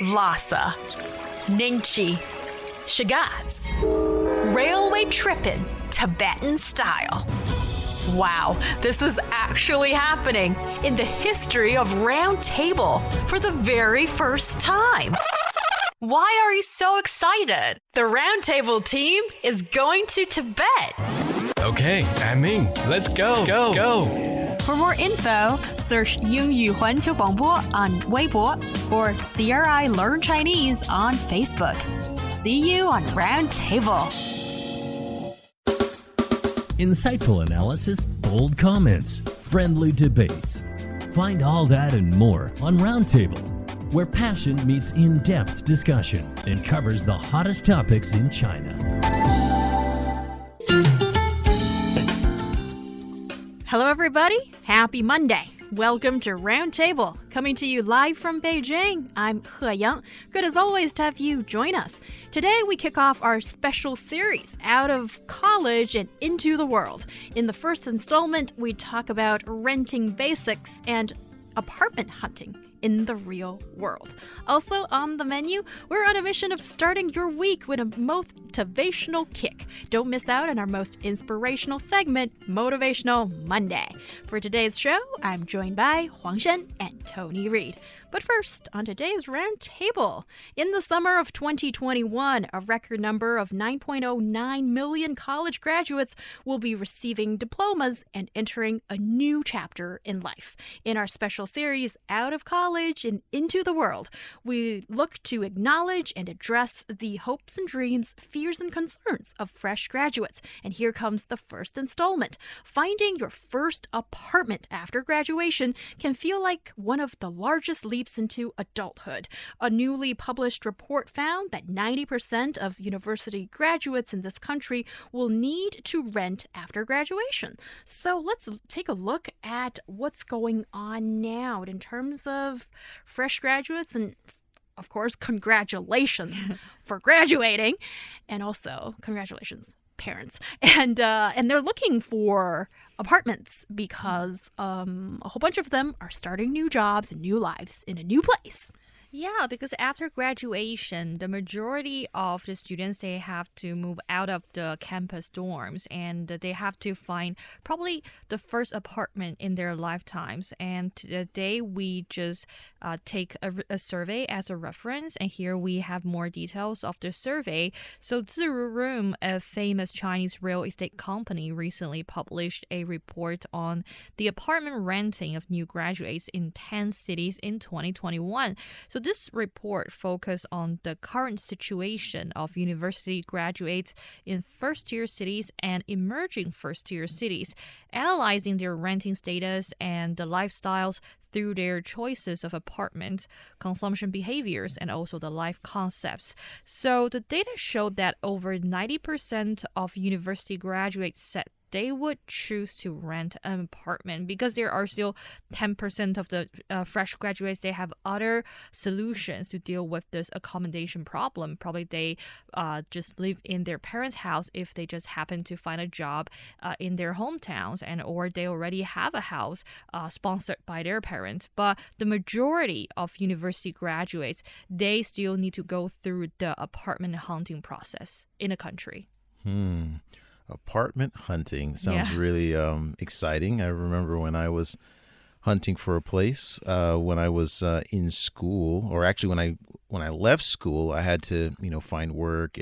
Lhasa, Ningchi, Shagats, railway trippin' Tibetan style. Wow, this was actually happening in the history of Round Table for the very first time. Why are you so excited? The Round Table team is going to Tibet. Okay, I'm Ming. Let's go. Go. For more info, search 英语环球广播 on Weibo or CRI Learn Chinese on Facebook. See you on Round Table. Insightful analysis, bold comments, friendly debates. Find all that and more on Roundtable, where passion meets in-depth discussion and covers the hottest topics in China. Hello, everybody. Happy Monday. Welcome to Roundtable, coming to you live from Beijing. I'm He Yang. Good as always to have you join us. Today, we kick off our special series, Out of College and Into the World. In the first installment, we talk about renting basics and apartment hunting in the real world. Also on the menu, we're on a mission of starting your week with a motivational kick. Don't miss out on our most inspirational segment, Motivational Monday. For today's show, I'm joined by Huang Shen and Tony Reed. But first, on today's round table, in the summer of 2021, a record number of 9.09 million college graduates will be receiving diplomas and entering a new chapter in life. In our special series, Out of College and Into the World, we look to acknowledge and address the hopes and dreams, fears and concerns of fresh graduates. And here comes the first installment. Finding your first apartment after graduation can feel like one of the largest leaps into adulthood. A newly published report found that 90% of university graduates in this country will need to rent after graduation. So let's take a look at what's going on now in terms of fresh graduates, and of course, congratulations for graduating, and also congratulations, parents. And they're looking for apartments because a whole bunch of them are starting new jobs and new lives in a new place. Yeah, because after graduation, the majority of the students, they have to move out of the campus dorms and they have to find probably the first apartment in their lifetimes. And today we just take a survey as a reference, and here we have more details of the survey. So Ziru Room, a famous Chinese real estate company, recently published a report on the apartment renting of new graduates in 10 cities in 2021. So this report focused on the current situation of university graduates in first-tier cities and emerging first-tier cities, analyzing their renting status and the lifestyles through their choices of apartments, consumption behaviors, and also the life concepts. So the data showed that over 90% of university graduates said they would choose to rent an apartment because there are still 10% of the fresh graduates, they have other solutions to deal with this accommodation problem. Probably they just live in their parents' house if they just happen to find a job in their hometowns, and or they already have a house sponsored by their parents. But the majority of university graduates, they still need to go through the apartment hunting process in a country. Apartment hunting sounds really exciting. I remember when I was hunting for a place when I was in school, or actually when I left school, I had to find work.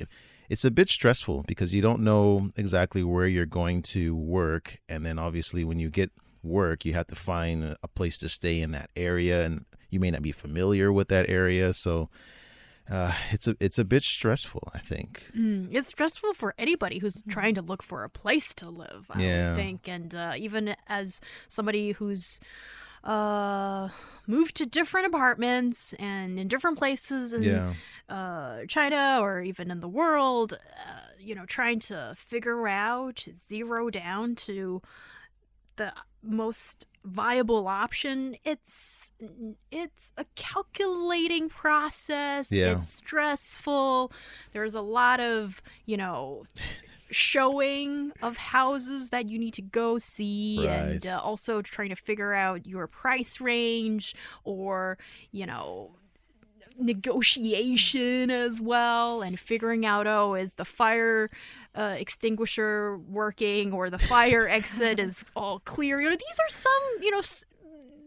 It's a bit stressful because you don't know exactly where you're going to work, and then obviously when you get work, you have to find a place to stay in that area, and you may not be familiar with that area, so. It's a bit stressful, I think. It's stressful for anybody who's trying to look for a place to live, I would think. And even as somebody who's moved to different apartments and in different places in China or even in the world, trying to figure out, zero down to the most viable option, it's a calculating process. It's stressful. There's a lot of showing of houses that you need to go see, and also trying to figure out your price range, or negotiation as well, and figuring out, oh, is the fire extinguisher working, or the fire exit is all clear. These are some,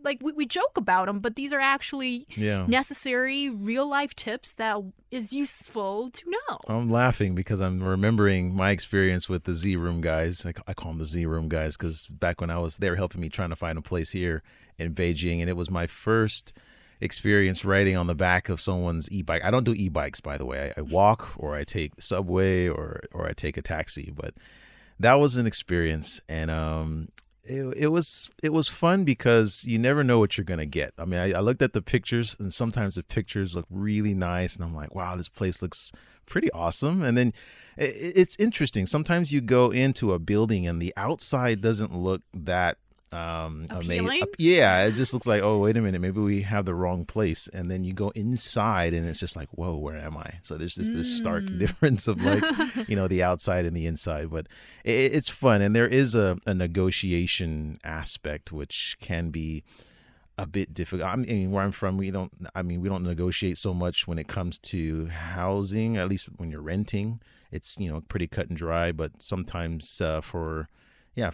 like we joke about them, but these are actually necessary real life tips that is useful to know. I'm laughing because I'm remembering my experience with the Z Room guys. I call them the Z Room guys because back when I was there helping me trying to find a place here in Beijing, and it was my first experience riding on the back of someone's e-bike. I don't do e-bikes, by the way. I walk, or I take the subway, or I take a taxi. But that was an experience, and it was fun because you never know what you're gonna get. I mean, I looked at the pictures, and sometimes the pictures look really nice, and I'm like, wow, this place looks pretty awesome. And then it's interesting. Sometimes you go into a building and the outside doesn't look that appealing. Yeah, it just looks like, oh, wait a minute, maybe we have the wrong place. And then you go inside and it's just like, whoa, where am I? So there's just this stark difference of like, the outside and the inside. But it's fun, and there is a negotiation aspect which can be a bit difficult. I mean, where I'm from, we don't negotiate so much when it comes to housing. At least when you're renting, it's pretty cut and dry. But sometimes for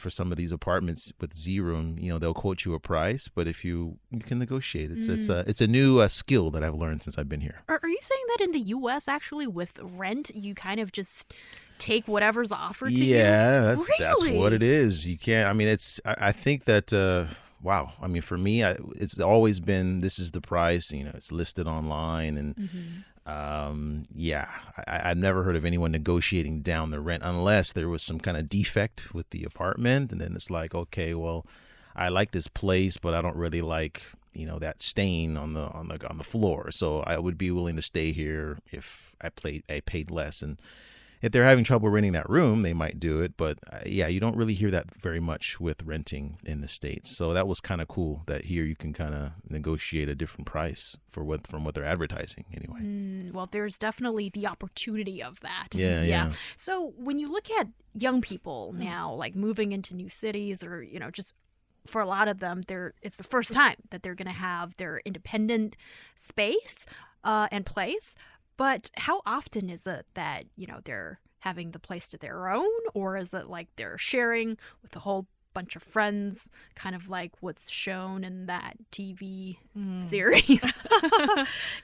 some of these apartments with Z Room, they'll quote you a price, but if you can negotiate, it's a new skill that I've learned since I've been here. Are you saying that in the U.S. actually with rent, you kind of just take whatever's offered to you? Yeah, Really? That's what it is. You can't. I mean, I think that. Wow. I mean, for me, it's always been, this is the price. It's listed online, and I've never heard of anyone negotiating down the rent unless there was some kind of defect with the apartment. And then it's like, okay, well, I like this place, but I don't really like, that stain on the floor. So I would be willing to stay here if I paid less. And if they're having trouble renting that room, they might do it. But you don't really hear that very much with renting in the States. So that was kind of cool that here you can kind of negotiate a different price from what they're advertising anyway. Well, there's definitely the opportunity of that. Yeah. So when you look at young people now, like moving into new cities, or, just for a lot of them, it's the first time that they're going to have their independent space and place. But how often is it that, they're having the place to their own, or is it like they're sharing with a whole bunch of friends, kind of like what's shown in that TV series?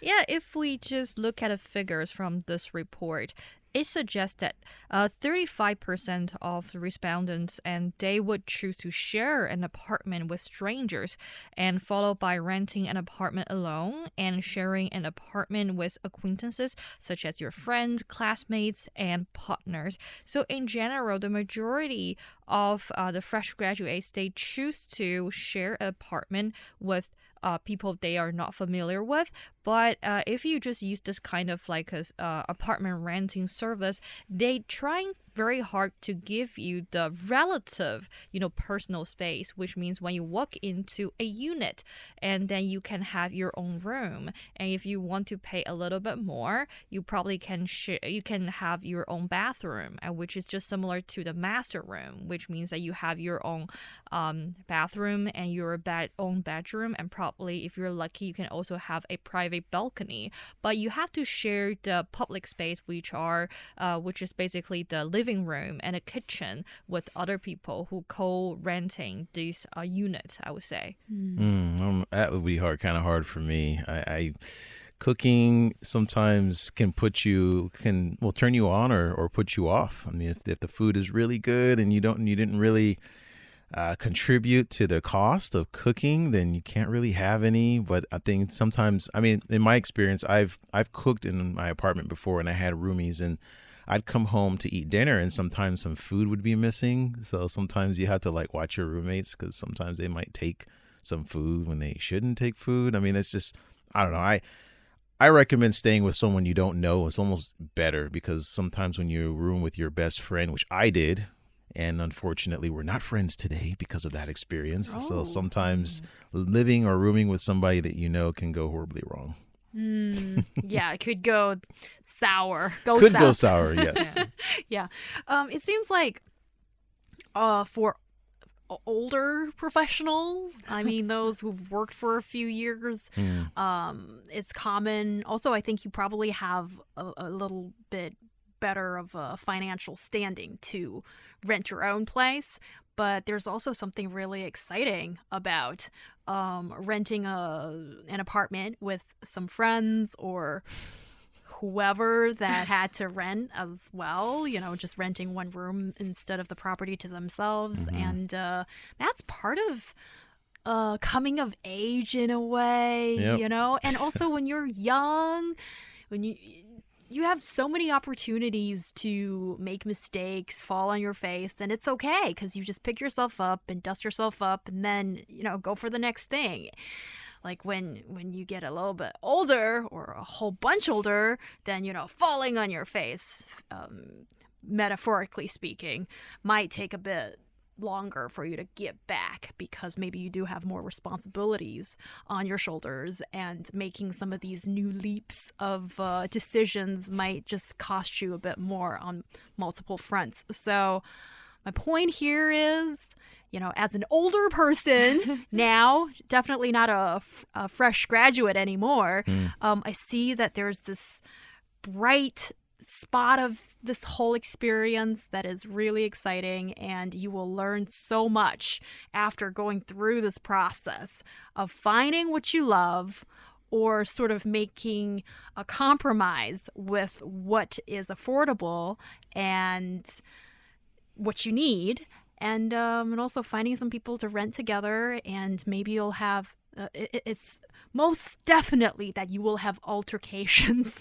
Yeah, if we just look at the figures from this report, it suggests that 35% of the respondents, and they would choose to share an apartment with strangers, and followed by renting an apartment alone and sharing an apartment with acquaintances such as your friends, classmates, and partners. So in general, the majority of the fresh graduates, they choose to share an apartment with people they are not familiar with. But if you just use this kind of like a apartment renting service, they trying very hard to give you the relative, personal space, which means when you walk into a unit, and then you can have your own room. And if you want to pay a little bit more, you probably can you can have your own bathroom, which is just similar to the master room, which means that you have your own bathroom and your own bedroom, and probably if you're lucky, you can also have a private balcony. But you have to share the public space, which is basically the living room and a kitchen, with other people who co-renting these units, I would say. That would be kind of hard for me. Cooking sometimes can turn you on or put you off. I mean, if the food is really good and you didn't really contribute to the cost of cooking, then you can't really have any. But I think sometimes, I mean, in my experience, I've cooked in my apartment before, and I had roomies, and I'd come home to eat dinner, and sometimes some food would be missing. So sometimes you have to like watch your roommates, because sometimes they might take some food when they shouldn't take food. I mean, it's just, I don't know. I recommend staying with someone you don't know. It's almost better, because sometimes when you room with your best friend, which I did, and unfortunately we're not friends today because of that experience. So sometimes living or rooming with somebody that you know can go horribly wrong. Yeah, it could go sour. Go sour, yes. Yeah. It seems like for older professionals. I mean, those who've worked for a few years. It's common. Also, I think you probably have a little bit better of a financial standing to rent your own place. But there's also something really exciting about renting an apartment with some friends or whoever that had to rent as well, just renting one room instead of the property to themselves. And that's part of coming of age in a way, Yep. And also when you're young, when you have so many opportunities to make mistakes, fall on your face, then it's okay because you just pick yourself up and dust yourself up and then, go for the next thing. Like when you get a little bit older or a whole bunch older, then, falling on your face, metaphorically speaking, might take a bit longer for you to get back because maybe you do have more responsibilities on your shoulders, and making some of these new leaps of decisions might just cost you a bit more on multiple fronts. So my point here is, as an older person now, definitely not a fresh graduate anymore, I see that there's this bright spot of this whole experience that is really exciting, and you will learn so much after going through this process of finding what you love or sort of making a compromise with what is affordable and what you need, and also finding some people to rent together, and maybe you'll have it's most definitely that you will have altercations.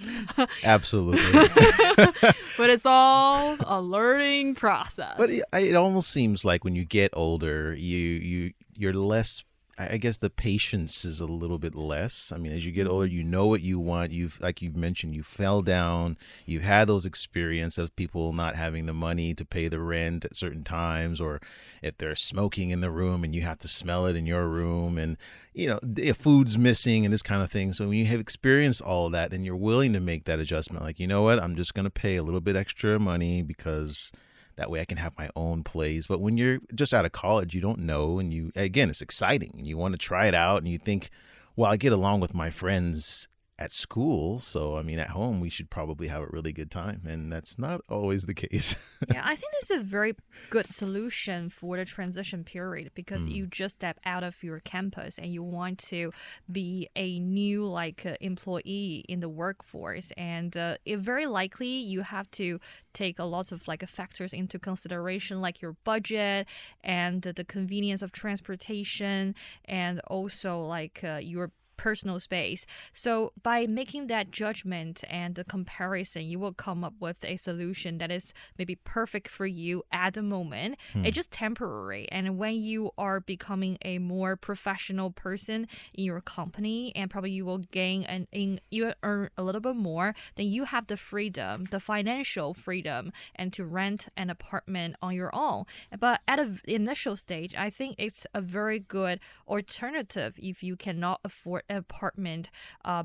Absolutely. But it's all a learning process. But it almost seems like when you get older, you're less. I guess the patience is a little bit less. I mean, as you get older, you know what you want. Like you've mentioned, you fell down. You've had those experiences of people not having the money to pay the rent at certain times, or if they're smoking in the room and you have to smell it in your room, and the food's missing and this kind of thing. So when you have experienced all of that, then you're willing to make that adjustment. Like, you know what, I'm just going to pay a little bit extra money because that way I can have my own place. But when you're just out of college, you don't know. And again, it's exciting and you want to try it out. And you think, well, I get along with my friends at school. So, I mean, at home, we should probably have a really good time. And that's not always the case. Yeah, I think this is a very good solution for the transition period because you just step out of your campus and you want to be a new employee in the workforce. And it very likely you have to take a lot of factors into consideration, like your budget and the convenience of transportation, and also your personal space. So by making that judgment and the comparison, you will come up with a solution that is maybe perfect for you at the moment. It's just temporary. And when you are becoming a more professional person in your company, and probably you will you earn a little bit more, then you have the freedom, the financial freedom, and to rent an apartment on your own. But at an initial stage, I think it's a very good alternative if you cannot afford an apartment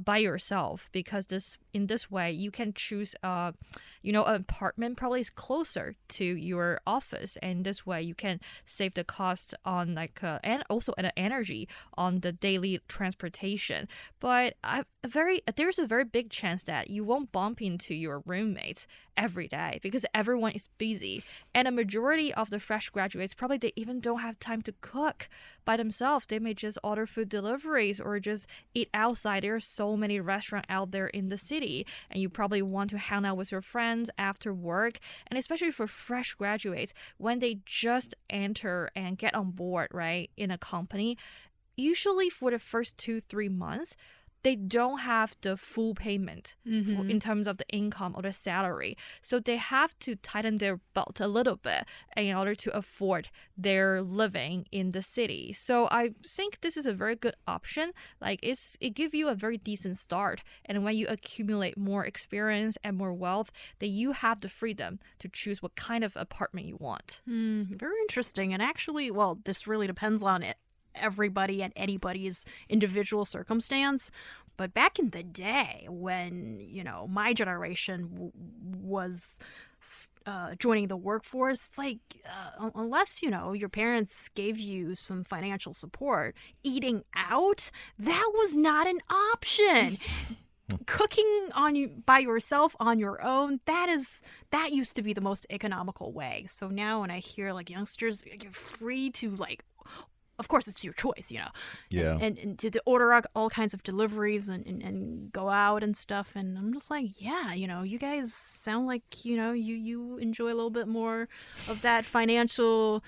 by yourself, because in this way you can choose an apartment probably is closer to your office, and this way you can save the cost on and also an energy on the daily transportation. But there's a very big chance that you won't bump into your roommates every day because everyone is busy, and a majority of the fresh graduates probably they even don't have time to cook by themselves. They may just order food deliveries or just eat outside. There are so many restaurants out there in the city, and you probably want to hang out with your friends after work. And especially for fresh graduates, when they just enter and get on board in a company, usually for the first 2-3 months, they don't have the full payment in terms of the income or the salary. So they have to tighten their belt a little bit in order to afford their living in the city. So I think this is a very good option. It gives you a very decent start. And when you accumulate more experience and more wealth, then you have the freedom to choose what kind of apartment you want. Very interesting. And actually, well, this really depends on everybody and anybody's individual circumstance. But back in the day when, my generation was joining the workforce, it's like unless your parents gave you some financial support, eating out, that was not an option. Cooking by yourself on your own, that used to be the most economical way. So now when I hear like youngsters, you're free to like, of course it's your choice, Yeah. and to order all kinds of deliveries and go out and stuff. And I'm just like, yeah, you guys sound like you enjoy a little bit more of that financial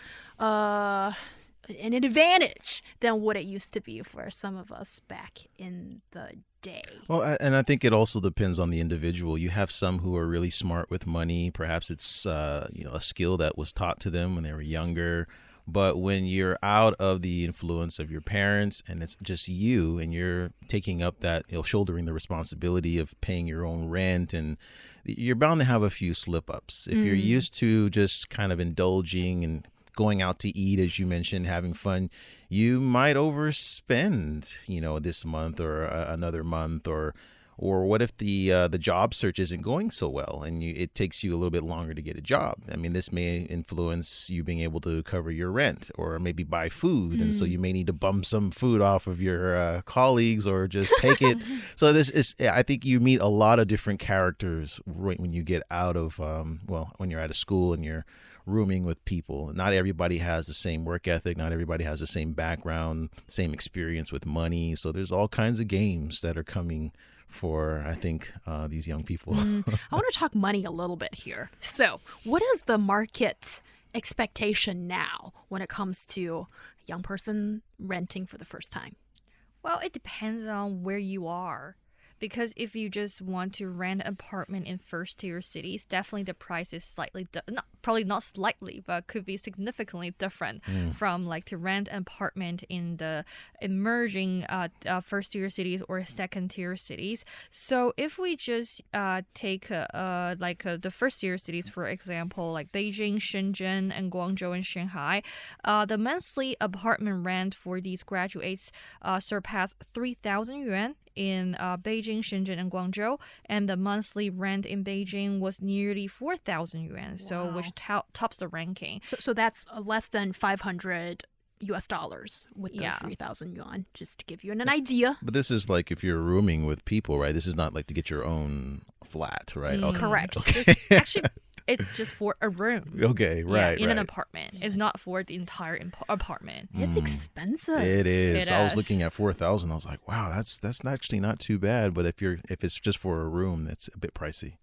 an advantage than what it used to be for some of us back in the day. Well, and I think it also depends on the individual. You have some who are really smart with money. Perhaps it's a skill that was taught to them when they were younger. But when you're out of the influence of your parents and it's just you and you're taking up that, shouldering the responsibility of paying your own rent, and you're bound to have a few slip ups. If you're used to just kind of indulging and going out to eat, as you mentioned, having fun, you might overspend, this month or another month, or what if the job search isn't going so well and it takes you a little bit longer to get a job? I mean, this may influence you being able to cover your rent or maybe buy food. And so you may need to bum some food off of your colleagues or just take it. So I think you meet a lot of different characters right when you get out of, when you're out of school and you're rooming with people. Not everybody has the same work ethic. Not everybody has the same background, same experience with money. So there's all kinds of games that are coming for, I think, these young people. I want to talk money a little bit here. So what is the market expectation now when it comes to a young person renting for the first time? Well, it depends on where you are. Because if you just want to rent an apartment in first-tier cities, definitely the price is probably not slightly, but could be significantly different from like to rent an apartment in the emerging first-tier cities or second-tier cities. So if we just take the first-tier cities, for example, like Beijing, Shenzhen, and Guangzhou and Shanghai, the monthly apartment rent for these graduates surpassed 3,000 yuan in Beijing, Shenzhen, and Guangzhou, and the monthly rent in Beijing was nearly 4,000 yuan, so which tops the ranking. So that's less than 500 US dollars with the 3,000 yuan, just to give you an idea. But this is like if you're rooming with people, right? This is not like to get your own flat, right? Okay. Correct. Okay. Actually, it's just for a room. Okay, right. In an apartment. It's not for the entire apartment. It's expensive. It is. I was is. looking at 4,000. I was like, wow, that's actually not too bad. But if it's just for a room, that's a bit pricey.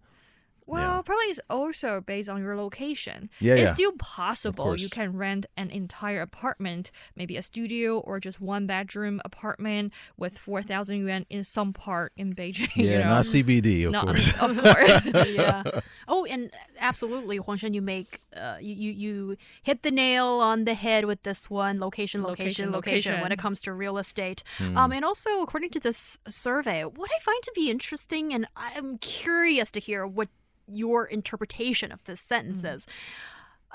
Well, probably it's also based on your location. Yeah, it's still possible you course. can rent an entire apartment, maybe a studio or just one bedroom apartment with 4,000 yuan in some part in Beijing. Yeah, not CBD, of course. Of course. Yeah. Oh, and absolutely, Huangshan, you make you hit the nail on the head with this one: location when it comes to real estate. And also, according to this survey, what I find to be interesting, and I'm curious to hear what your interpretation of this sentence is.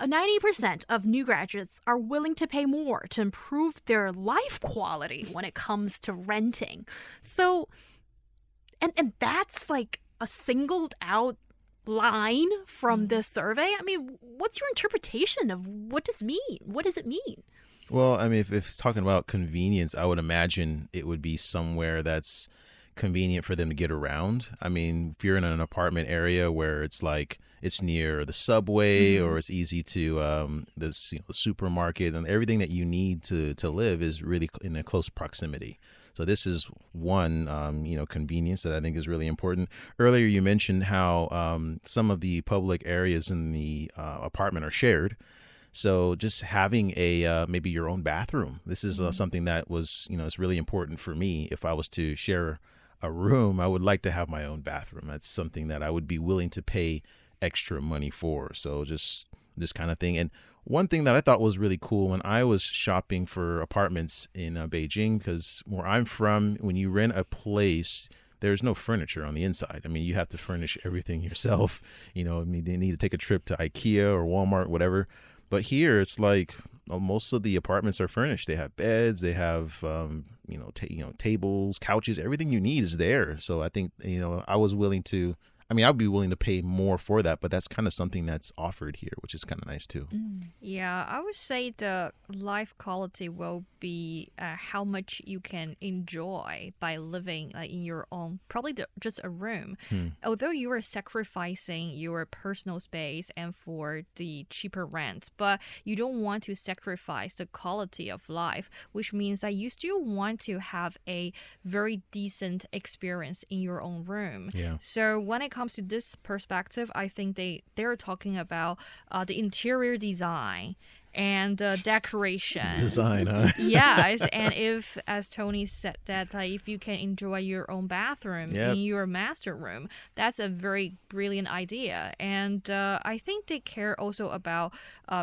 90% of new graduates are willing to pay more to improve their life quality when it comes to renting. So, and that's like a singled out line from this survey. I mean, what's your interpretation of what does it mean? What does it mean? Well, I mean, if it's talking about convenience, I would imagine it would be somewhere that's convenient for them to get around. I mean, if you're in an apartment area where it's like it's near the subway or it's easy to the supermarket, and everything that you need to live is really in a close proximity. So this is one, convenience that I think is really important. Earlier, you mentioned how some of the public areas in the apartment are shared. So just having maybe your own bathroom. This is something that was, it's really important for me. If I was to share a room, I would like to have my own bathroom. That's something that I would be willing to pay extra money for. So just this kind of thing. And one thing that I thought was really cool when I was shopping for apartments in Beijing, because where I'm from, when you rent a place, there's no furniture on the inside. I mean, you have to furnish everything yourself. You need to take a trip to IKEA or Walmart, whatever. But here, it's like most of the apartments are furnished. They have beds, they have tables, couches. Everything you need is there. So I think I I mean, I'd be willing to pay more for that, but that's kind of something that's offered here, which is kind of nice too. Yeah, I would say the life quality will be how much you can enjoy by living in your own, probably just a room. Although you are sacrificing your personal space and for the cheaper rent, but you don't want to sacrifice the quality of life, which means that you still want to have a very decent experience in your own room. Yeah. So when it comes to this perspective, I think they're talking about the interior design and decoration. Design, huh? Yes, and if, as Tony said, that if you can enjoy your own bathroom in your master room, that's a very brilliant idea. And I think they care also about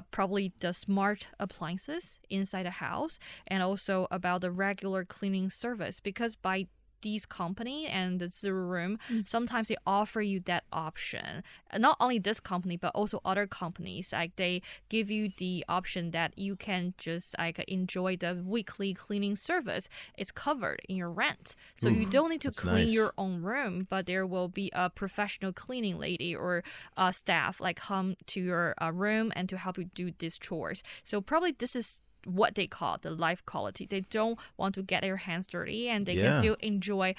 probably the smart appliances inside the house and also about the regular cleaning service, because by these company and the zero room, sometimes they offer you that option. Not only this company, but also other companies. Like they give you the option that you can just like enjoy the weekly cleaning service. It's covered in your rent. So you don't need to clean your own room, but there will be a professional cleaning lady or staff like come to your room and to help you do these chores. So probably this is what they call the life quality. They don't want to get their hands dirty, and they can still enjoy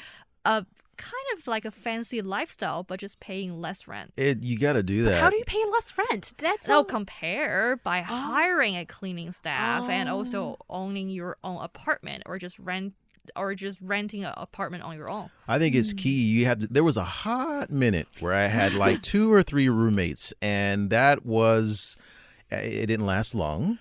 a kind of like a fancy lifestyle, but just paying less rent. You got to do that. But how do you pay less rent? That's so compare by hiring a cleaning staff and also owning your own apartment or just renting an apartment on your own. I think it's key. There was a hot minute where I had like 2 or 3 roommates, and that was. It didn't last long,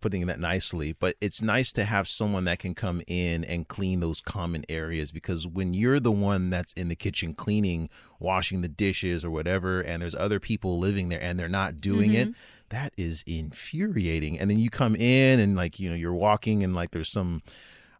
putting that nicely, but it's nice to have someone that can come in and clean those common areas, because when you're the one that's in the kitchen cleaning, washing the dishes or whatever, and there's other people living there and they're not doing it, that is infuriating. And then you come in and like, you're walking and like there's some,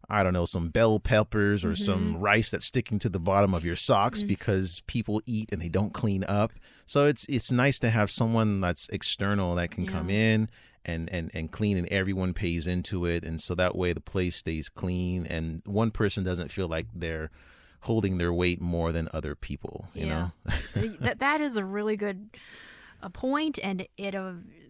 I don't know, some bell peppers or some rice that's sticking to the bottom of your socks because people eat and they don't clean up. So it's nice to have someone that's external that can come in and clean, and everyone pays into it. And so that way the place stays clean and one person doesn't feel like they're holding their weight more than other people, you know? That is a really good point, and it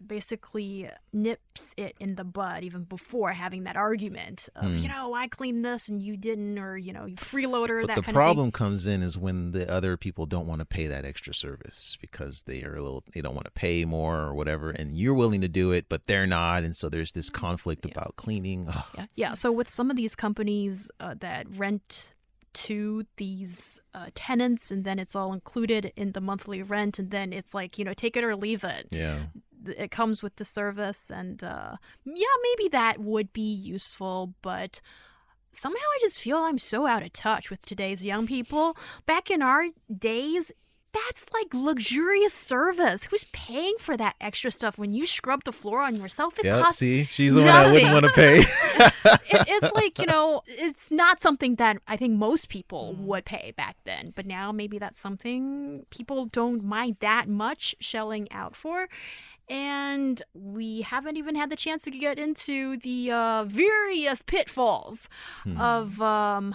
basically nips it in the bud even before having that argument of, I cleaned this and you didn't, or, you freeloader, but that kind of thing. But the problem comes in is when the other people don't want to pay that extra service because they don't want to pay more or whatever, and you're willing to do it, but they're not, and so there's this conflict about cleaning. Yeah. So with some of these companies that rent to these tenants, and then it's all included in the monthly rent, and then it's like, take it or leave it. Yeah. It comes with the service, and maybe that would be useful, but somehow I just feel I'm so out of touch with today's young people. Back in our days, that's like luxurious service. Who's paying for that extra stuff? When you scrub the floor on yourself, it costs see, she's the one I wouldn't want to pay. It's like, it's not something that I think most people would pay back then. But now maybe that's something people don't mind that much shelling out for. And we haven't even had the chance to get into the various pitfalls of...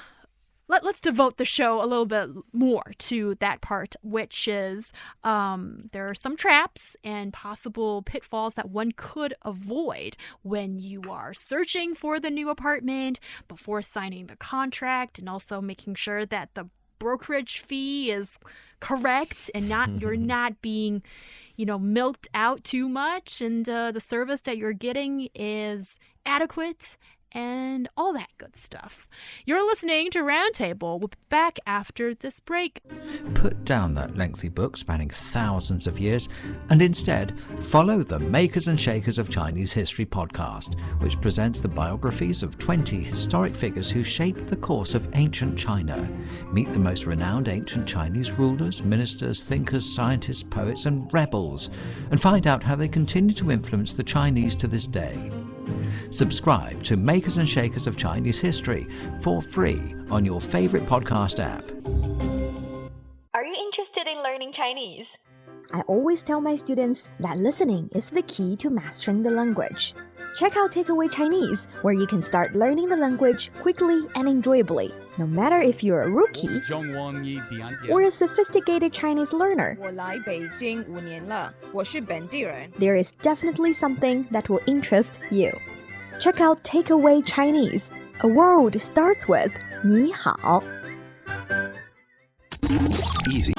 Let's devote the show a little bit more to that part, which is there are some traps and possible pitfalls that one could avoid when you are searching for the new apartment before signing the contract, and also making sure that the brokerage fee is correct and you're not being, milked out too much, and the service that you're getting is adequate, and all that good stuff. You're listening to Roundtable. We'll be back after this break. Put down that lengthy book spanning thousands of years and instead follow the Makers and Shakers of Chinese History podcast, which presents the biographies of 20 historic figures who shaped the course of ancient China. Meet the most renowned ancient Chinese rulers, ministers, thinkers, scientists, poets, and rebels, and find out how they continue to influence the Chinese to this day. Subscribe to Makers and Shakers of Chinese History for free on your favorite podcast app. Are you interested in learning Chinese? I always tell my students that listening is the key to mastering the language. Check out Takeaway Chinese, where you can start learning the language quickly and enjoyably, no matter if you're a rookie or a sophisticated Chinese learner. 我来北京5年了，我是本地人。 There is definitely something that will interest you. Check out Takeaway Chinese. A world starts with 你好. Easy.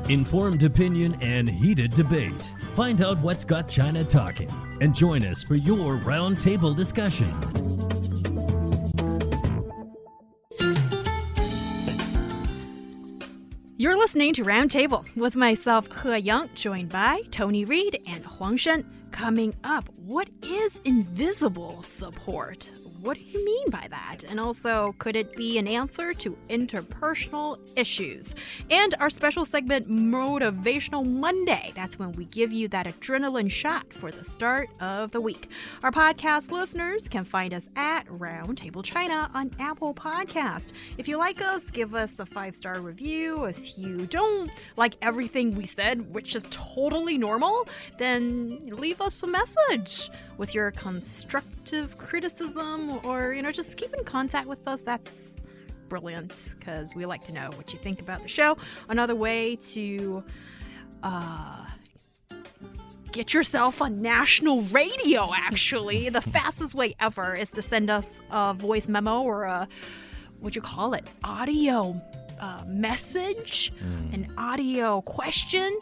Informed opinion and heated debate. Find out what's got China talking and join us for your roundtable discussion. You're listening to Roundtable with myself, He Yang, joined by Tony Reed and Huang Shen. Coming up, what is invisible support? What do you mean by that? And also, could it be an answer to interpersonal issues? And our special segment, Motivational Monday. That's when we give you that adrenaline shot for the start of the week. Our podcast listeners can find us at Roundtable China on Apple Podcasts. If you like us, give us a 5-star review. If you don't like everything we said, which is totally normal, then leave us a message with your constructive criticism, or just keep in contact with us. That's brilliant, because we like to know what you think about the show. Another way to get yourself on national radio, actually, the fastest way ever, is to send us a voice memo or a, what'd you call it, audio message, an audio question.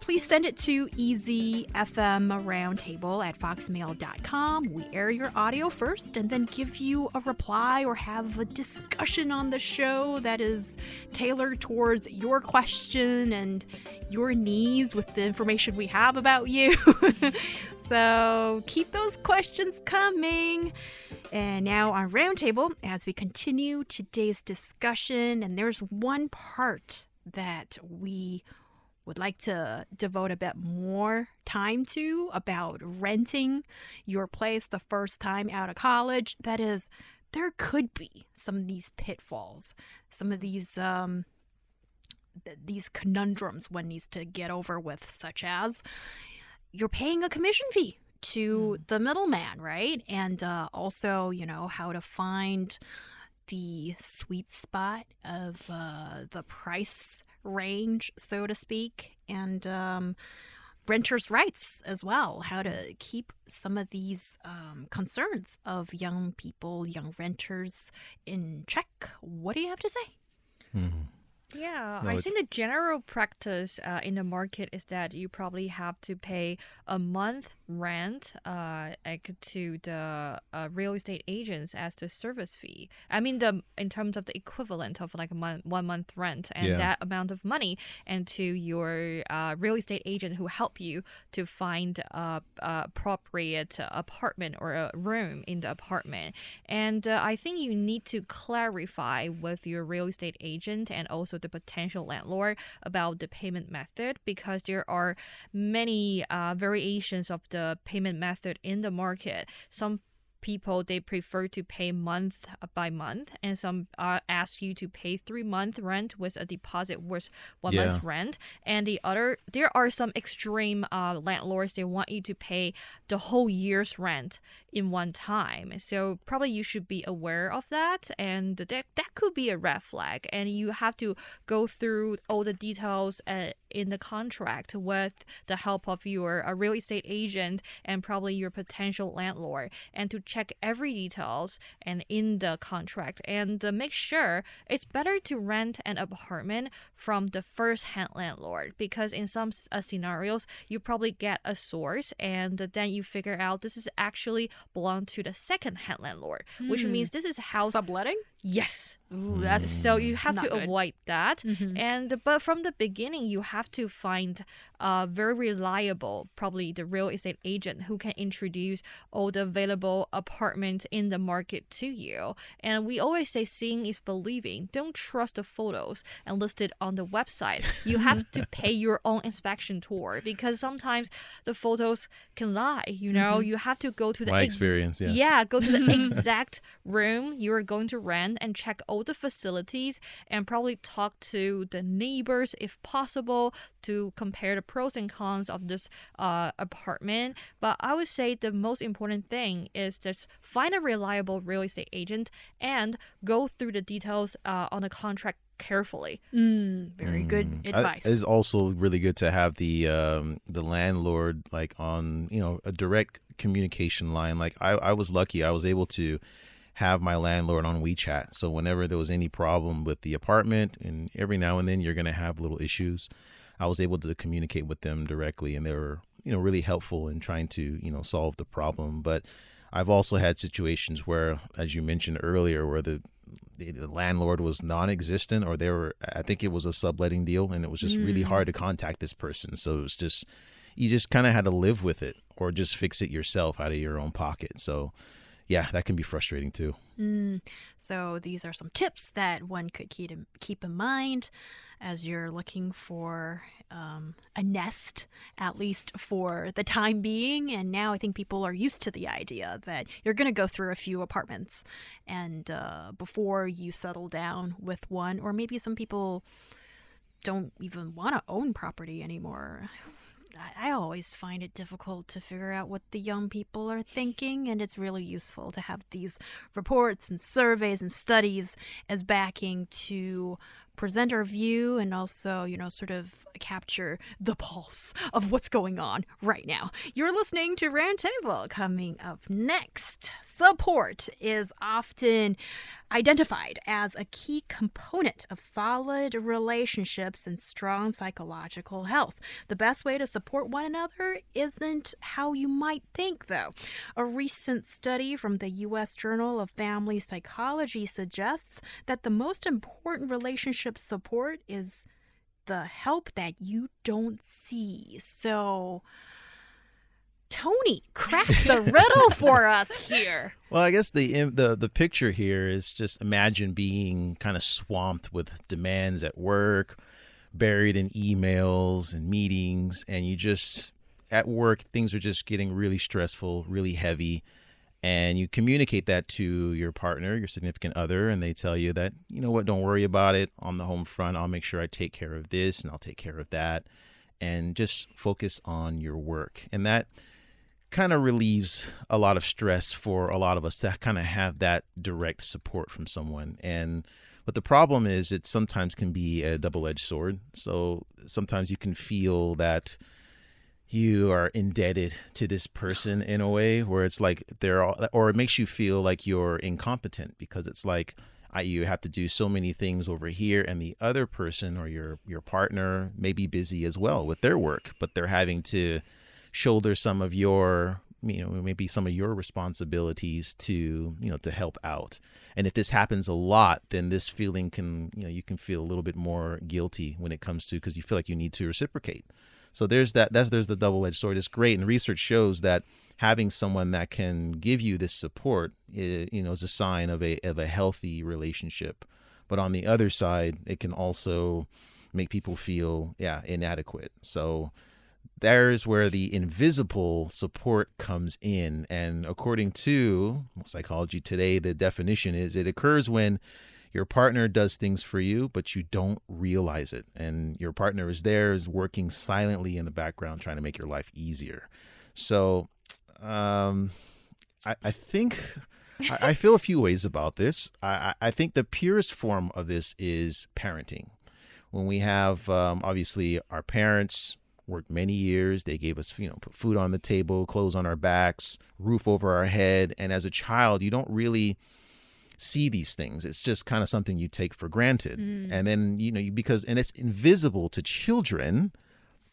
Please send it to aezfmmeldingcloudcomrssprogram12695389. We air your audio first and then give you a reply or have a discussion on the show that is tailored towards your question and your needs with the information we have about you. So keep those questions coming. And now on Roundtable, as we continue today's discussion, and there's one part that we would like to devote a bit more time to about renting your place the first time out of college. That is, there could be some of these pitfalls, some of these conundrums one needs to get over with, such as you're paying a commission fee to the middleman, right? And also, how to find the sweet spot of the price range, so to speak, and renters' rights as well, how to keep some of these concerns of young people, young renters in check. What do you have to say? Yeah, I think the general practice in the market is that you probably have to pay a month rent to the real estate agents as the service fee. I mean, in terms of the equivalent of like a 1 month rent, and that amount of money, and to your real estate agent who help you to find a appropriate apartment or a room in the apartment. And I think you need to clarify with your real estate agent and also the potential landlord about the payment method, because there are many variations of the payment method in the market. Some people, they prefer to pay month by month, and some ask you to pay 3-month rent with a deposit worth 1 month rent. And there are some extreme landlords, they want you to pay the whole year's rent in one time. So probably you should be aware of that, and that could be a red flag, and you have to go through all the details in the contract with the help of your real estate agent and probably your potential landlord, and to check every details and in the contract, and make sure it's better to rent an apartment from the first-hand landlord, because in some scenarios you probably get a source and then you figure out this is actually belong to the second-hand landlord, which means this is house subletting. Yes. Ooh, that's so you have to good. avoid that. But from the beginning, you have to find very reliable, probably the real estate agent who can introduce all the available apartments in the market to you. And we always say seeing is believing. Don't trust the photos and list it on the website. You have to pay your own inspection tour, because sometimes the photos can lie. You have to go to the My experience, yes. Yeah, go to the exact room you are going to rent apartment and check all the facilities and probably talk to the neighbors if possible to compare the pros and cons of this apartment. But I would say the most important thing is just find a reliable real estate agent and go through the details on a contract carefully. Very good advice. It is also really good to have the landlord like on a direct communication line. Like I was lucky; I was able to have my landlord on WeChat. So whenever there was any problem with the apartment, and every now and then you're going to have little issues, I was able to communicate with them directly, and they were really helpful in trying to solve the problem. But I've also had situations where, as you mentioned earlier, where the landlord was non-existent, or I think it was a subletting deal, and it was just really hard to contact this person. So it was just, you just kind of had to live with it or just fix it yourself out of your own pocket. So yeah, that can be frustrating too. So these are some tips that one could keep in mind as you're looking for a nest, at least for the time being. And now I think people are used to the idea that you're going to go through a few apartments and before you settle down with one, or maybe some people don't even want to own property anymore. I always find it difficult to figure out what the young people are thinking, and it's really useful to have these reports and surveys and studies as backing to present our view and also, sort of capture the pulse of what's going on right now. You're listening to Roundtable. Coming up next, support is often identified as a key component of solid relationships and strong psychological health. The best way to support one another isn't how you might think, though. A recent study from the U.S. Journal of Family Psychology suggests that the most important relationship support is the help that you don't see. So, Tony, crack the riddle for us here. Well, I guess the picture here is just imagine being kind of swamped with demands at work, buried in emails and meetings, and you just, at work, things are just getting really stressful, really heavy. And you communicate that to your partner, your significant other, and they tell you that, you know what, don't worry about it. On the home front, I'll make sure I take care of this and I'll take care of that. And just focus on your work. And that kind of relieves a lot of stress for a lot of us to kind of have that direct support from someone. But the problem is it sometimes can be a double-edged sword. So sometimes you can feel that you are indebted to this person in a way where it's like or it makes you feel like you're incompetent because it's like you have to do so many things over here, and the other person or your partner may be busy as well with their work, but they're having to shoulder some of your, maybe some of your responsibilities to help out. And if this happens a lot, then this feeling can, you can feel a little bit more guilty when it comes to, because you feel like you need to reciprocate. So there's the double-edged sword. It's great, and research shows that having someone that can give you this support, is a sign of a healthy relationship. But on the other side, it can also make people feel inadequate. So there's where the invisible support comes in. And according to Psychology Today, the definition is it occurs when your partner does things for you, but you don't realize it. And your partner is working silently in the background, trying to make your life easier. So I think I feel a few ways about this. I think the purest form of this is parenting. When we have, obviously, our parents worked many years. They gave us, put food on the table, clothes on our backs, roof over our head. And as a child, you don't really see these things. It's just kind of something you take for granted. And then, and it's invisible to children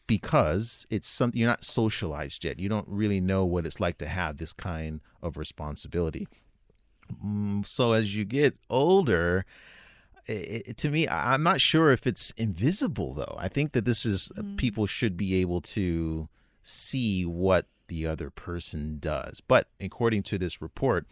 because it's something you're not socialized yet. You don't really know what it's like to have this kind of responsibility. So as you get older, to me, I'm not sure if it's invisible, though. I think that this is people should be able to see what the other person does. But according to this report,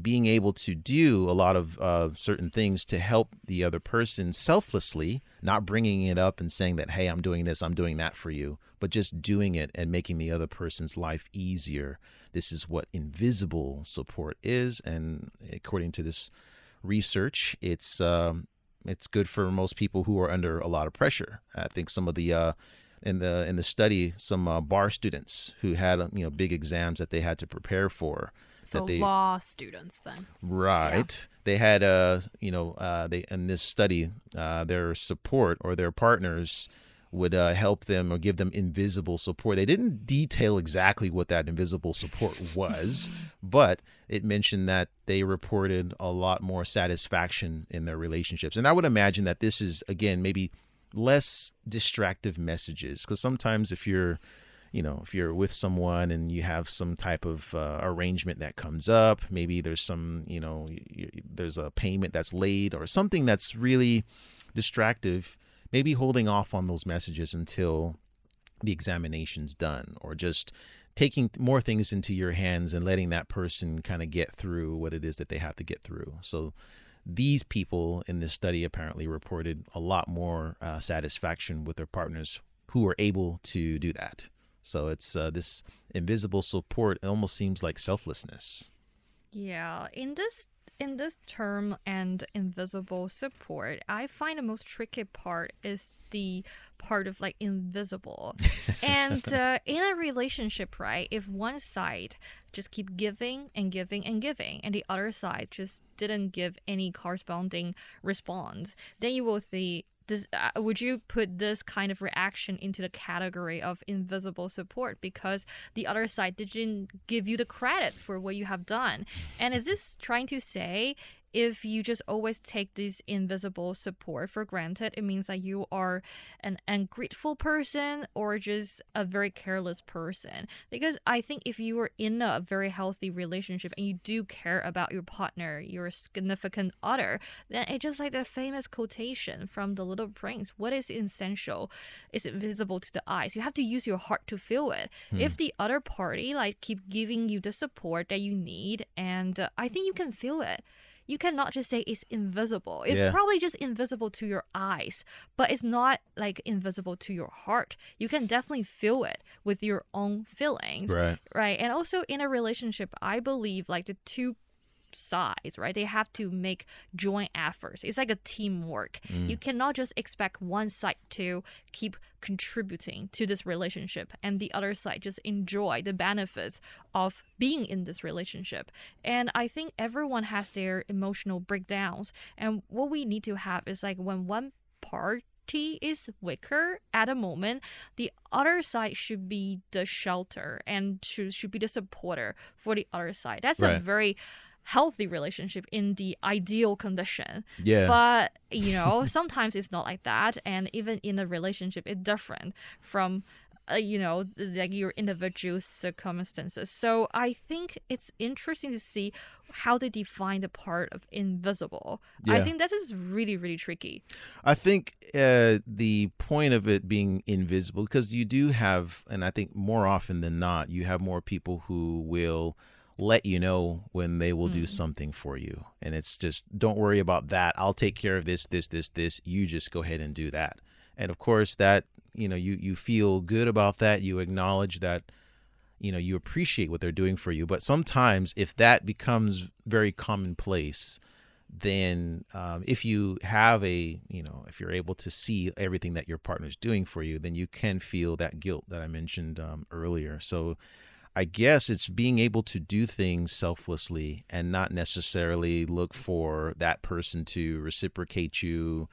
being able to do a lot of certain things to help the other person selflessly, not bringing it up and saying that, hey, I'm doing this, I'm doing that for you, but just doing it and making the other person's life easier. This is what invisible support is. And according to this research. It's good for most people who are under a lot of pressure. I think some of the in the study, some bar students who had big exams that they had to prepare for. So law students then. Right. Yeah. They had they in this study their support or their partners would help them or give them invisible support. They didn't detail exactly what that invisible support was, but it mentioned that they reported a lot more satisfaction in their relationships. And I would imagine that this is, again, maybe less distractive messages, because sometimes if you're with someone and you have some type of arrangement that comes up, maybe there's some, there's a payment that's late or something that's really distractive, maybe holding off on those messages until the examination's done, or just taking more things into your hands and letting that person kind of get through what it is that they have to get through. So these people in this study apparently reported a lot more satisfaction with their partners who were able to do that. So it's this invisible support. It almost seems like selflessness. Yeah, in this term and invisible support, I find the most tricky part is the part of like invisible. And in a relationship, right, if one side just keep giving and giving and giving, and the other side just didn't give any corresponding response, then you will see this, would you put this kind of reaction into the category of invisible support because the other side didn't give you the credit for what you have done? And is this trying to say if you just always take this invisible support for granted, it means that you are an ungrateful person or just a very careless person? Because I think if you are in a very healthy relationship and you do care about your partner, your significant other, then it's just like the famous quotation from The Little Prince: what is essential is invisible to the eyes. You have to use your heart to feel it. If the other party like keep giving you the support that you need, and I think you can feel it. You cannot just say it's invisible. It's probably just invisible to your eyes, but it's not like invisible to your heart. You can definitely feel it with your own feelings. Right. And also in a relationship, I believe like the two sides, right, they have to make joint efforts. It's like a teamwork. You cannot just expect one side to keep contributing to this relationship and the other side just enjoy the benefits of being in this relationship. And I think everyone has their emotional breakdowns, and what we need to have is like when one party is weaker at a moment, the other side should be the shelter and should be the supporter for the other side. That's a very healthy relationship in the ideal condition. But sometimes it's not like that, and even in a relationship it's different from like your individual circumstances. So I think it's interesting to see how they define the part of invisible. I think that is really, really tricky. I think the point of it being invisible, because you do have, and I think more often than not, you have more people who will let you know when they will do something for you. And it's just, don't worry about that. I'll take care of this. You just go ahead and do that. And of course that, you feel good about that. You acknowledge that, you appreciate what they're doing for you. But sometimes if that becomes very commonplace, then if you have if you're able to see everything that your partner's doing for you, then you can feel that guilt that I mentioned earlier. So I guess it's being able to do things selflessly and not necessarily look for that person to reciprocate you,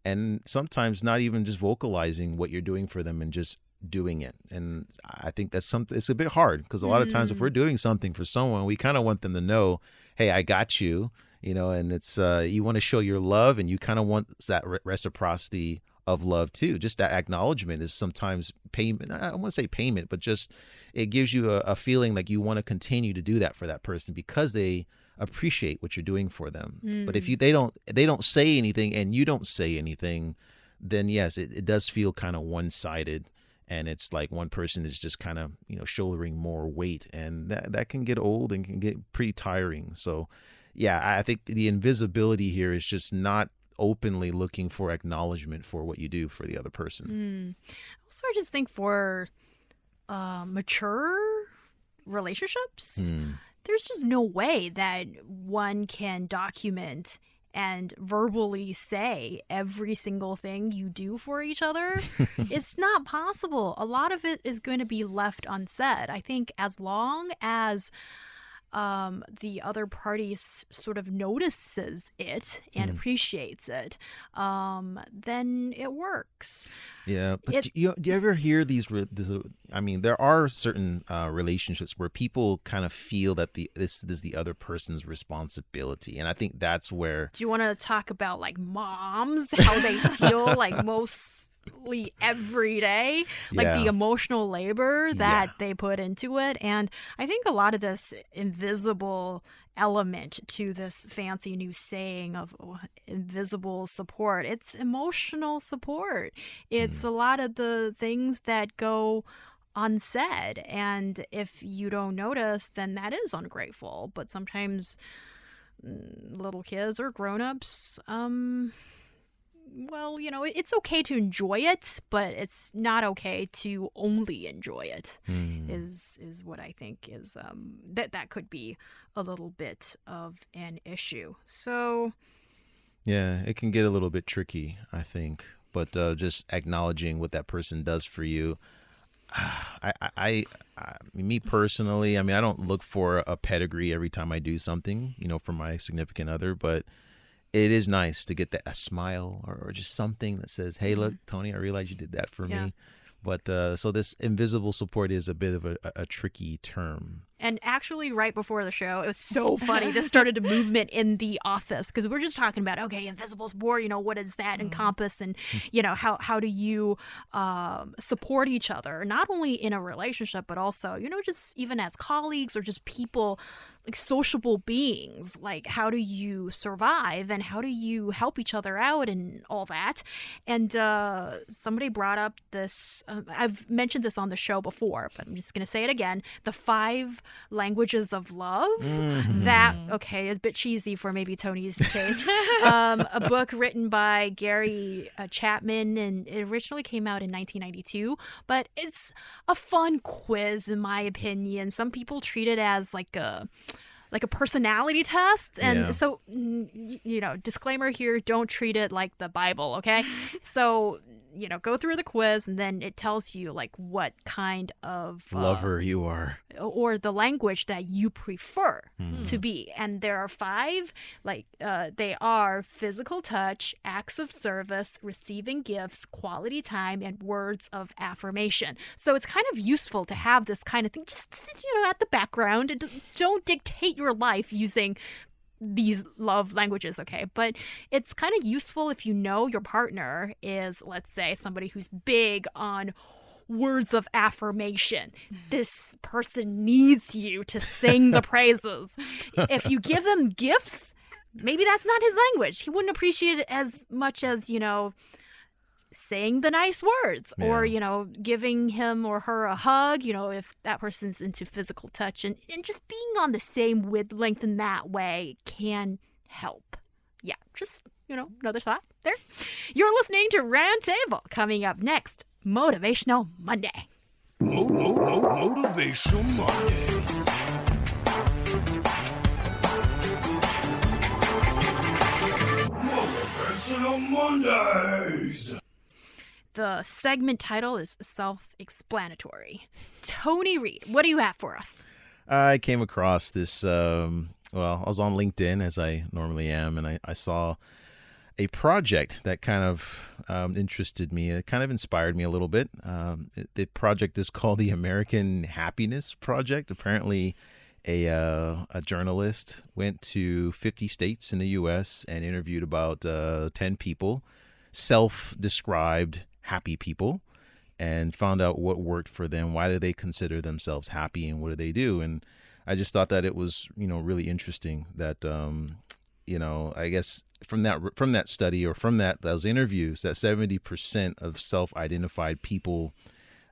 and sometimes not even just vocalizing what you're doing for them and just doing it. And I think it's a bit hard, because a lot of times if we're doing something for someone, we kind of want them to know, hey, I got you, and it's you want to show your love, and you kind of want that reciprocity of love too. Just that acknowledgement is sometimes payment. I don't want to say payment, but just it gives you a feeling like you want to continue to do that for that person because they appreciate what you're doing for them. But if they don't say anything and you don't say anything, then yes, it does feel kind of one-sided, and it's like one person is just kind of shouldering more weight, and that can get old and can get pretty tiring. So yeah, I think the invisibility here is just not openly looking for acknowledgement for what you do for the other person. Also, I just think for mature relationships, there's just no way that one can document and verbally say every single thing you do for each other. It's not possible. A lot of it is going to be left unsaid. I think as long as the other party sort of notices it and appreciates it, then it works. Yeah, but do you ever hear these? I mean, there are certain relationships where people kind of feel that this is the other person's responsibility, and I think that's where. Do you want to talk about like moms, how they feel like mostly every day, like the emotional labor that they put into it? And I think a lot of this invisible element to this fancy new saying of invisible support, it's emotional support. It's a lot of the things that go unsaid, and if you don't notice, then that is ungrateful. But sometimes little kids or grown-ups, well, you know, it's okay to enjoy it, but it's not okay to only enjoy it. Is what I think is that could be a little bit of an issue. So yeah, it can get a little bit tricky, I think. But just acknowledging what that person does for you. Me personally, I mean, I don't look for a pedigree every time I do something, you know, for my significant other, but it is nice to get a smile or just something that says, hey, look, Tony, I realize you did that for me. But so this invisible support is a bit of a tricky term. And actually, right before the show, it was so funny. This started a movement in the office because we're just talking about, okay, invisible support, you know, what does that encompass? And, you know, how do you support each other, not only in a relationship, but also, you know, just even as colleagues or just people, like sociable beings. Like, how do you survive and how do you help each other out and all that? And somebody brought up this, I've mentioned this on the show before, but I'm just going to say it again, the 5 languages of love. That, okay, is a bit cheesy for maybe Tony's taste. A book written by Gary Chapman, and it originally came out in 1992, but it's a fun quiz in my opinion. Some people treat it as like a personality test. And so, you know, disclaimer here, don't treat it like the Bible, okay? So, you know, go through the quiz and then it tells you like what kind of lover you are or the language that you prefer to be. And there are 5, like they are physical touch, acts of service, receiving gifts, quality time, and words of affirmation. So it's kind of useful to have this kind of thing just you know, at the background. And don't dictate your life using these love languages, okay? But it's kind of useful if you know your partner is, let's say, somebody who's big on words of affirmation. This person needs you to sing the praises. If you give them gifts, maybe that's not his language. He wouldn't appreciate it as much as, you know, saying the nice words or, you know, giving him or her a hug, you know, if that person's into physical touch, and just being on the same wavelength in that way can help. Yeah, just, you know, another thought there. You're listening to Roundtable. Coming up next, Motivational Monday. Motivational Mondays. Motivational Mondays. The segment title is self-explanatory. Tony Reed, what do you have for us? I came across this, I was on LinkedIn, as I normally am, and I saw a project that kind of interested me. It kind of inspired me a little bit. The project is called the American Happiness Project. Apparently, a journalist went to 50 states in the U.S. and interviewed about 10 people, self-described happy people, and found out what worked for them. Why do they consider themselves happy, and what do they do? And I just thought that it was, you know, really interesting that, you know, I guess from that study or from those interviews, that 70% of self-identified people,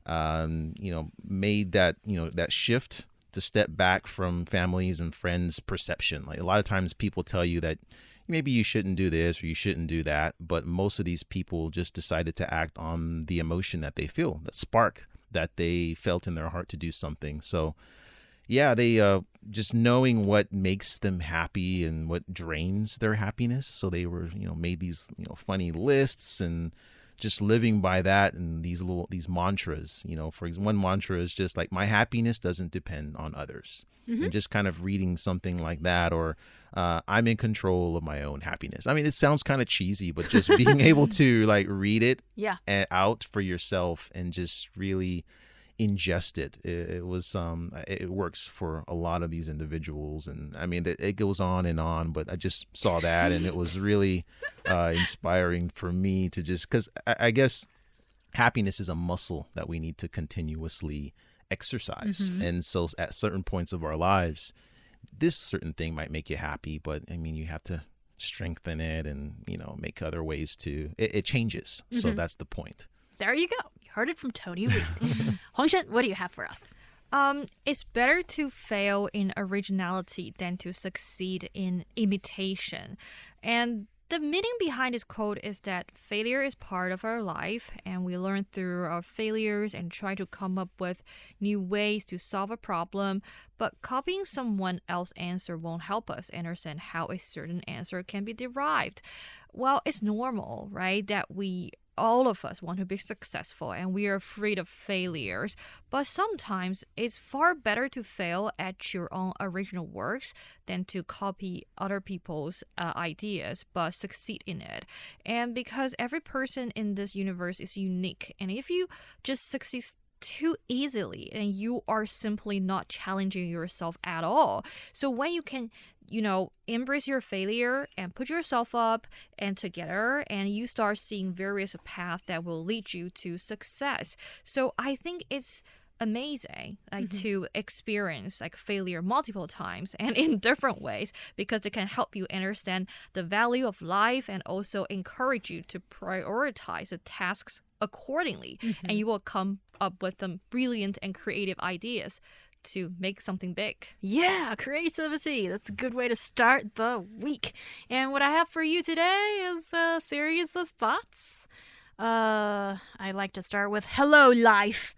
you know, made that, you know, that shift to step back from families and friends' perception. Like a lot of times people tell you that maybe you shouldn't do this or you shouldn't do that, but most of these people just decided to act on the emotion that they feel, that spark that they felt in their heart to do something. So yeah, they just knowing what makes them happy and what drains their happiness. So they were, made these, funny lists and just living by that and these mantras. For example, one mantra is just like, my happiness doesn't depend on others. Mm-hmm. And just kind of reading something like that, or I'm in control of my own happiness. I mean, it sounds kind of cheesy, but just being able to like read it out for yourself and just really ingest it. It was it works for a lot of these individuals, and I mean it goes on, but I just saw that and it was really inspiring for me to just, because I guess happiness is a muscle that we need to continuously exercise. And so at certain points of our lives, this certain thing might make you happy, but I mean you have to strengthen it and make other ways to it changes. So that's the point. There you go. You heard it from Tony Reed. Huangshan, what do you have for us? It's better to fail in originality than to succeed in imitation. And the meaning behind this quote is that failure is part of our life, and we learn through our failures and try to come up with new ways to solve a problem. But copying someone else's answer won't help us understand how a certain answer can be derived. Well, it's normal, right, that all of us want to be successful and we are afraid of failures, but sometimes it's far better to fail at your own original works than to copy other people's ideas but succeed in it. And because every person in this universe is unique, and if you just succeed too easily and you are simply not challenging yourself at all. So when you can embrace your failure and put yourself up and together, and you start seeing various paths that will lead you to success. So I think it's amazing to experience like failure multiple times and in different ways, because it can help you understand the value of life and also encourage you to prioritize the tasks accordingly, and you will come up with some brilliant and creative ideas to make something big. Yeah, creativity. That's a good way to start the week. And what I have for you today is a series of thoughts. I like to start with, hello, life.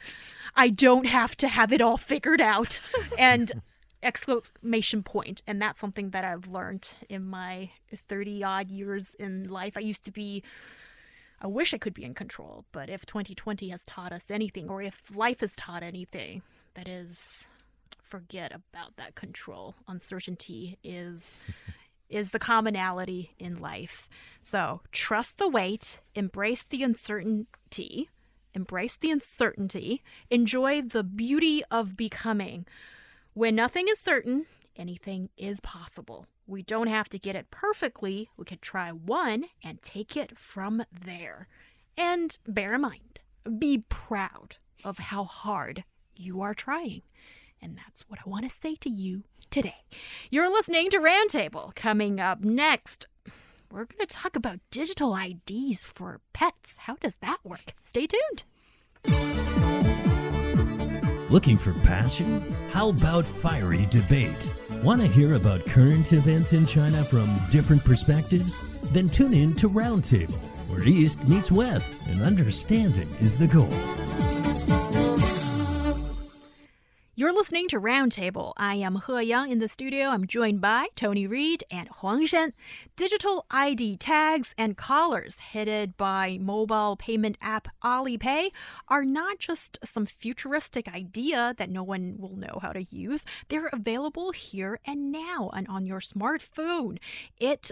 I don't have to have it all figured out. And exclamation point. And that's something that I've learned in my 30-odd years in life. I wish I could be in control, but if 2020 has taught us anything, or if life has taught anything, that is, forget about that control. Uncertainty is the commonality in life. So trust the wait, embrace the uncertainty, enjoy the beauty of becoming. When nothing is certain, anything is possible. We don't have to get it perfectly. We can try one and take it from there. And bear in mind, be proud of how hard you are trying. And that's what I want to say to you today. You're listening to Roundtable. Coming up next, we're going to talk about digital IDs for pets. How does that work? Stay tuned. Looking for passion? How about fiery debate? Want to hear about current events in China from different perspectives? Then tune in to Roundtable, where East meets West and understanding is the goal. You're listening to Roundtable. I am He Yang in the studio. I'm joined by Tony Reed and Huangshan. Digital ID tags and collars headed by mobile payment app Alipay are not just some futuristic idea that no one will know how to use. They're available here and now and on your smartphone. It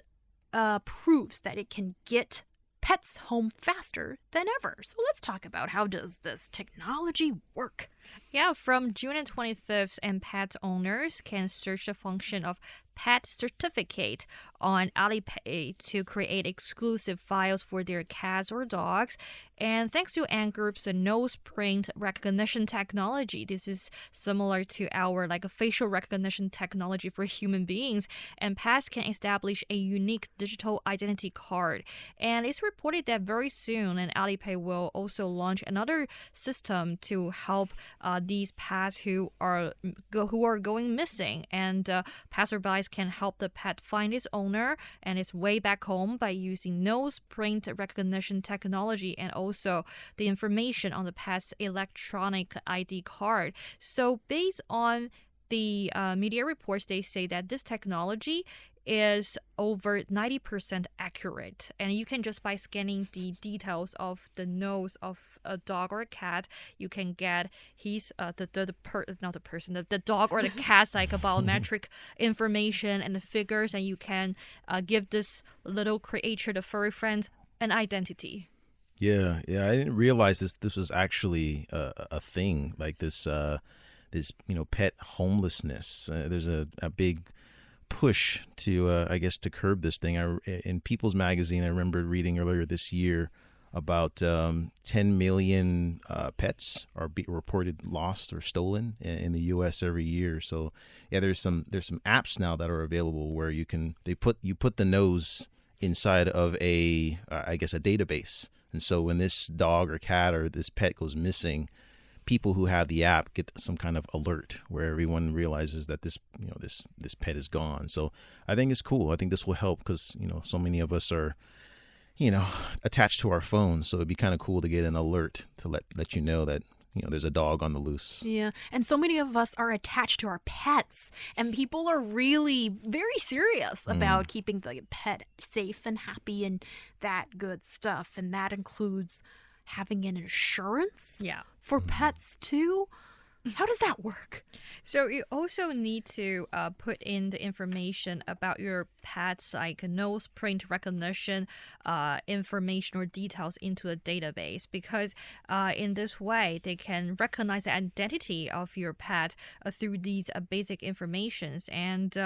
proves that it can get pets home faster than ever. So let's talk about, how does this technology work? Yeah, from June 25th, and pet owners can search the function of pet certificate on Alipay to create exclusive files for their cats or dogs. And thanks to Ant Group's nose print recognition technology, this is similar to our a facial recognition technology for human beings, and pets can establish a unique digital identity card. And it's reported that very soon, and Alipay will also launch another system to help these pets who are going missing, and passerbys can help the pet find its owner and its way back home by using nose print recognition technology and also the information on the pet's electronic ID card. So based on the media reports, they say that this technology is over 90% accurate, and you can just by scanning the details of the nose of a dog or a cat, you can get his the dog or the cat's like biometric information and the figures, and you can give this little creature, the furry friend, an identity. Yeah, I didn't realize this was actually a thing, like this pet homelessness. There's a big push to I guess to curb this thing. In People's Magazine, I remember reading earlier this year about 10 million pets are reported lost or stolen in the U.S. every year. So yeah, there's some apps now that are available where you put the nose inside of a database, and so when this dog or cat or this pet goes missing, people who have the app get some kind of alert where everyone realizes that this pet is gone. So I think it's cool. I think this will help because so many of us are attached to our phones. So it'd be kind of cool to get an alert to let you know that there's a dog on the loose. Yeah, and so many of us are attached to our pets, and people are really very serious about keeping the pet safe and happy and that good stuff. And that includes having an insurance for pets too. How does that work? So you also need to put in the information about your pet's like nose print recognition information or details into a database, because in this way they can recognize the identity of your pet through these basic informations. And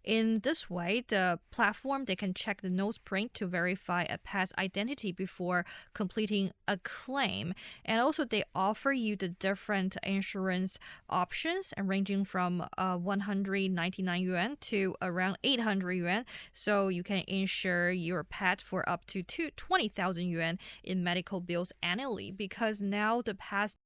in this way, the platform, they can check the nose print to verify a pet's identity before completing a claim. And also they offer you the different insurance options ranging from 199 yuan to around 800 yuan. So you can insure your pet for up to 20,000 yuan in medical bills annually, because now the pets